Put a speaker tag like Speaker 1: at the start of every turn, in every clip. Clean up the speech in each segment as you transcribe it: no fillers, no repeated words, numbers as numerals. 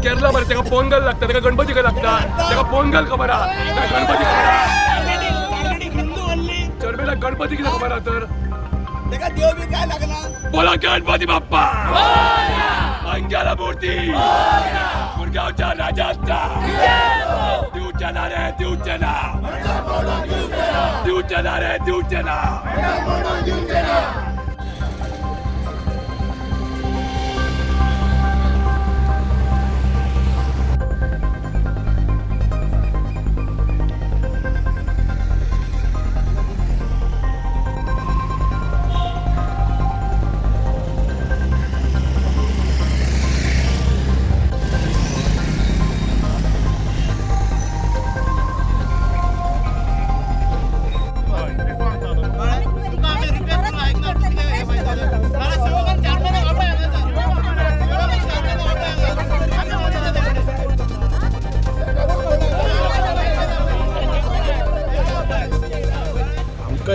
Speaker 1: केरला बरं त्याला पोंगल लागतं, त्याला गणपती का लागता, त्याला पोंगल खबर आहे, गणपती चरबेला गणपती किती खबर आहे तर
Speaker 2: देव बी काय लागणार.
Speaker 1: बोला गणपती बाप्पा मंगला मूर्ती गुरगावच्या राजाचा दिवचना रे दिवचना दिवचना रे दिवचना.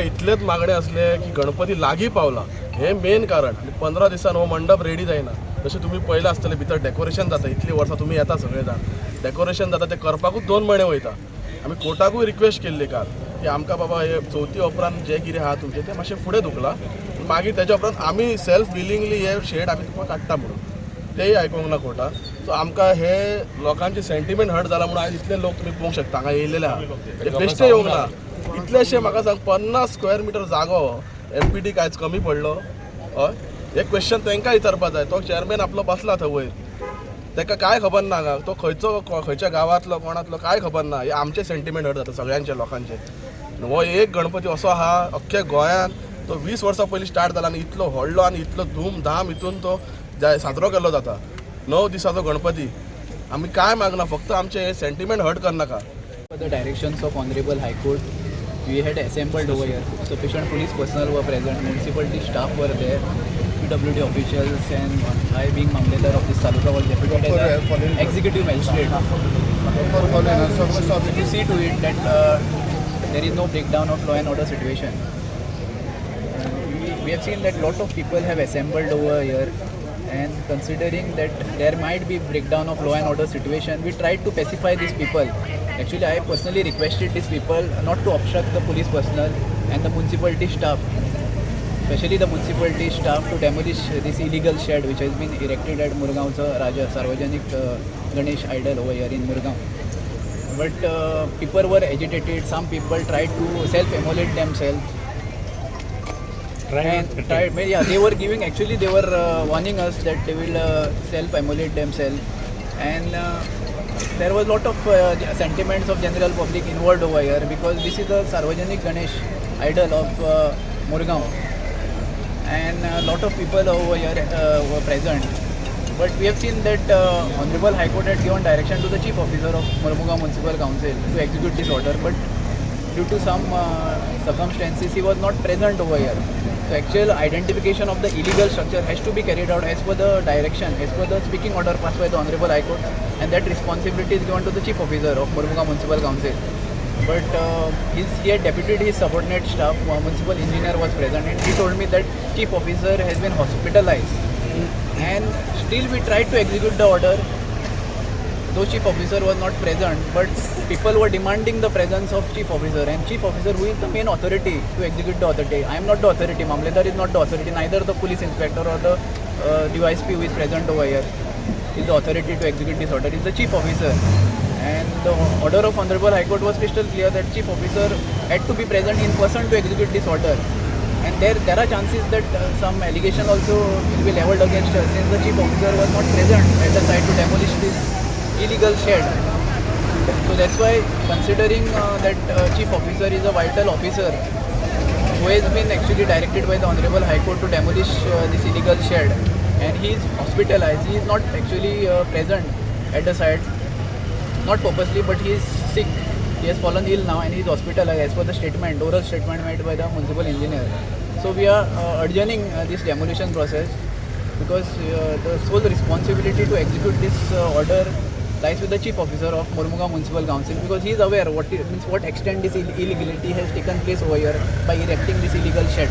Speaker 3: इतलेच मागणे असले की गणपती लागी पावला हे मेन कारण. 15 दिसान हो मंडप रेडी जायना. जसे तुम्ही पयला आसतले भितर डेकोरेशन जाता, इतली वर्सां तुम्ही येता सगळे जाण, डेकोरेशन जाता ते करपाकूच 2 म्हयने वयता. आमी कोर्टाकूय रिक्वेस्ट केल्ली काल की आमकां बाबा हे चवथी उपरांत जे कितें आहा तुमचें तें मातशें फुडें धुकलां, मागीर तेच्या उपरांत आमी सेल्फ विलिंगली हे शेड आमी तुमकां काडटा म्हणून. तेय आयकूंक ना कोर्टान. सो आमकां हे लोकांची सेंटिमेंट हर्ट जाला म्हणून आयज इतले लोक तुमी पळोवंक शकता हांगा येयलेले आहा. ते बेश्टे येवंक ना. इतलेशे म्हाका सांग 50 स्क्वेअर मिटर जागो MPD कांयच कमी पडलो. हय, एक क्वेश्चन तांकां विचारपा जाय. तो चेअरमॅन आपलो बसला थंय वयर, ताका काय खबर ना हांगा तो खंयच्या गांवांतलो कोणातलो काय खबर ना. हे आमचे सेंटिमेंट हर्ट जाता सगळ्यांचे लोकांचे. हो एक गणपती असो आहा अख्ख्या गोंयान, तो 20 वर्सां पयलीं स्टार्ट जाला आनी इतलो व्हडलो आनी इतलो धूम धाम हितून तो साजरो केल्लो जाता. 9 दिसाचो गणपती. आमी काय मागना, फक्त आमचे हे सेंटिमेंट हर्ट करनाका.
Speaker 4: The directions of Honorable High Court, we had assembled over here. Sufficient police personnel were present, municipality staff were there, PWD officials, and I, being Mamledar of this taluka, was deputed as an executive magistrate. To see to it that there is no breakdown of law and order situation. We have seen that lot of people have assembled over here, and considering that there might be breakdown of law and order situation, we tried to pacify these people. Actually, I personally requested these people not to obstruct the police personnel and the municipality staff, especially the municipality staff, to demolish this illegal shed which has been erected at Murgaon's Raja Sarvajanik Ganesh idol over here in Murgaon. But people were agitated. Some people tried to self-immolate themselves. They were giving, actually they were warning us that they will self-immolate themselves, and there was a lot of sentiments of general public involved over here, because this is the Sarvajanik Ganesh idol of Murgaon, and a lot of people over here were present. But we have seen that Honorable High Court had given direction to the Chief Officer of Murgaon Municipal Council to execute this order, but due to some circumstances he was not present over here. So actual identification of the illegal structure has to be carried out as per the direction, as per the speaking order passed by the Honorable High Court, and that responsibility is given to the Chief Officer of Murgaon Municipal Council. But he had deputed his subordinate staff, municipal engineer was present, and he told me that Chief Officer has been hospitalized, and still we tried to execute the order. Though Chief Officer was not present, but people were demanding the presence of Chief Officer, and Chief Officer, who is the main authority to execute the authority. I am not the authority, Mamledar is not the authority, neither the police inspector or the DYSP who is present over here is the authority to execute this order. It is the Chief Officer, and the order of Honorable High Court was crystal clear that Chief Officer had to be present in person to execute this order. And there are chances that some allegation also will be leveled against us, since the Chief Officer was not present at the site to demolish this illegal shed. So that's why, considering that Chief Officer is a vital officer who has been actually directed by the Honorable High Court to demolish this illegal shed, and he is hospitalized. He is not actually present at the site, not purposely, but he is sick. He has fallen ill now and he is hospitalized as per the statement, oral statement made by the municipal engineer. So we are adjourning this demolition process, because the sole responsibility to execute this order lies with the Chief Officer of Murgaon Municipal Council, because he is aware what extent this illegality has taken place over here by erecting this illegal shed.